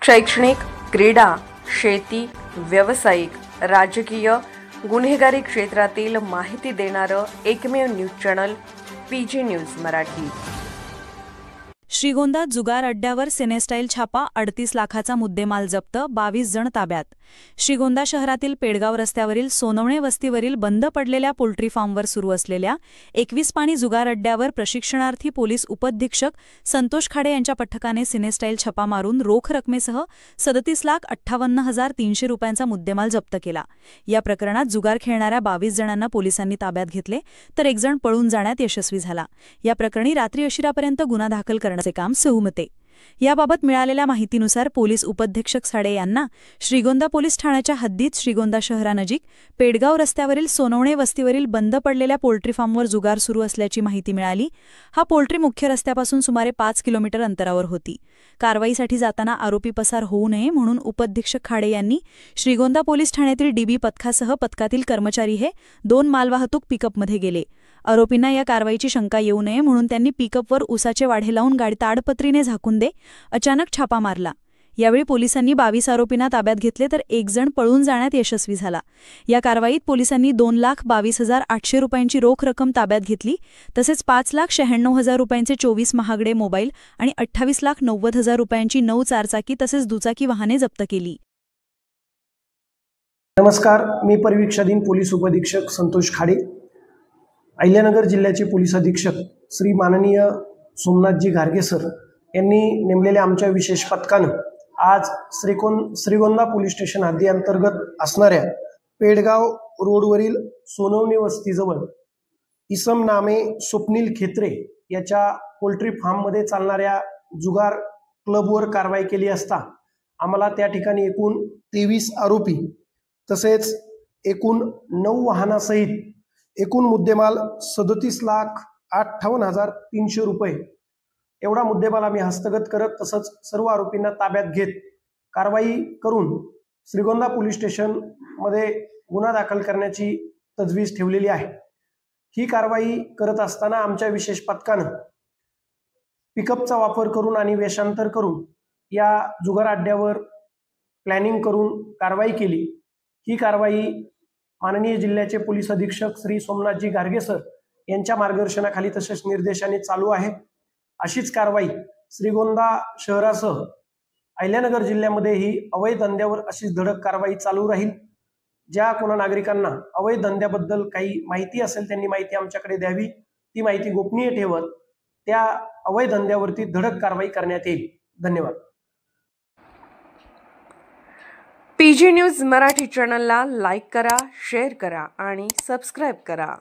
शैक्षणिक, क्रीडा, शेती, व्यावसायिक, राजकीय, गुन्हेगारी क्षेत्रातील माहिती देणारं एकमेव news channel PG news Marathi. Shrigonda जुगार अड्ड्यावर सिनेस्टाईल छापा, 38 लाखाचा मुद्देमाल जप्त, 22 जण ताब्यात। श्रीगोंदा शहरातील पेडगाव रस्त्यावरील सोनवणे वस्तीवरील बंद पडलेल्या पोल्ट्री फार्मवर सुरू असलेल्या 21 पाणी जुगार अड्ड्यावर प्रशिक्षणार्थी पोलीस उपअधीक्षक संतोष खाडे यांच्या पथकाने सिनेस्टाईल छापा मारून रोख रकमेसह 37,58,300 रुपयांचा मुद्देमाल जप्त केला। या प्रकरणात जुगार खेळणाऱ्या 22 जणांना पोलिसांनी ताब्यात घेतले, तर एक जण पळून जाण्यात यशस्वी झाला। या प्रकरणी रात्री उशिरापर्यंत गुन्हा दाखल करण्याचे काम सुरू होते। याबाबत मिळालेल्या माहितीनुसार पोलीस उपअधीक्षक साडे यांना श्रीगोंदा पोलीस ठाण्याच्या हद्दीत श्रीगोंदा शहरानजीक पेडगाव रस्त्यावरील सोनवणे वस्तीवरील बंद पडलेल्या पोल्ट्री फार्मवर जुगार सुरू असल्याची माहिती मिळाली। हा पोल्ट्री मुख्य रस्त्यापासून सुमारे 5 किलोमीटर अंतरावर होती। कारवाईसाठी जाताना आरोपी पसार होऊ नये म्हणून उपअधीक्षक खाडे यांनी श्रीगोंदा पोलीस ठाण्यातील डीबी पथकासह पथकातील कर्मचारी हे 2 मालवाहतूक पिकअपमध्ये गेले। आरोपींना या कारवाईची शंका येऊ नये म्हणून त्यांनी पिकअपवर उसाचे वाढे लावून गाडी ताडपत्रीने झाकून अचानक छापा मारला। यावेळी पोलिसांनी 22 आरोपींना ताब्यात घेतले, तर एक जण पळून जाण्यात यशस्वी झाला। या कारवाईत पोलिसांनी 2,22,800 रुपयांची रोख रक्कम ताब्यात घेतली, तसेच 5,96,000 रुपयांचे 24 महागडे मोबाईल आणि 28,90,000 रुपयांची 9 चारचाकी तसेच दुचाकी वाहने जप्त केली। नमस्कार, मी परिवीक्षाधीन पोलीस उपअधीक्षक संतोष खाडे। अहिल्यानगर जिल्ह्याचे पोलीस अधीक्षक श्री माननीय सोमनाथजी घारगे सर यांनी नेमलेल्या आमच्या विशेष पथकानं आज श्रीगोंदा पोलीस स्टेशन हद्दीअंतर्गत असणाऱ्या पेडगाव रोडवरील सोनवणे वस्तीजवळ इसम नामे स्वप्नील खेत्रे याच्या पोल्ट्री फार्ममध्ये चालणाऱ्या जुगार क्लबवर कारवाई केली असता आम्हाला त्या ठिकाणी एकूण 23 आरोपी तसेच एकूण 9 वाहनासहित एकूण मुद्देमाल 37,58,300 रुपये एवढा मुद्देमाल आम्ही हस्तगत करत तसंच सर्व आरोपींना ताब्यात घेत कारवाई करून श्रीगोंदा पोलीस स्टेशन मध्ये गुन्हा दाखल करण्याची तजवीज ठेवलेली आहे। ही कारवाई करत असताना आमच्या विशेष पथकानं पिकअपचा वापर करून आणि वेषांतर करून या जुगार अड्ड्यावर प्लॅनिंग करून कारवाई केली। ही कारवाई माननीय जिल्ह्याचे पोलीस अधीक्षक श्री सोमनाथजी घारगे सर यांच्या मार्गदर्शनाखाली तसेच निर्देशाने चालू आहे। अशीच कारवाई श्रीगोंदा शहरासह अहिल्यानगर जिल्ह्यामध्ये ही अवैध धंद्यावर अशीच धडक कारवाई चालू राहील। ज्या कोणा नागरिकांना अवैध धंद्याबद्दल काही माहिती असेल त्यांनी माहिती आमच्याकडे द्यावी, ती माहिती गोपनीय ठेवत त्या अवैध धंद्यावरती धडक कारवाई करण्यात येईल। धन्यवाद। पीजी न्यूज मराठी चॅनलला लाईक करा, शेअर करा आणि सबस्क्राईब करा।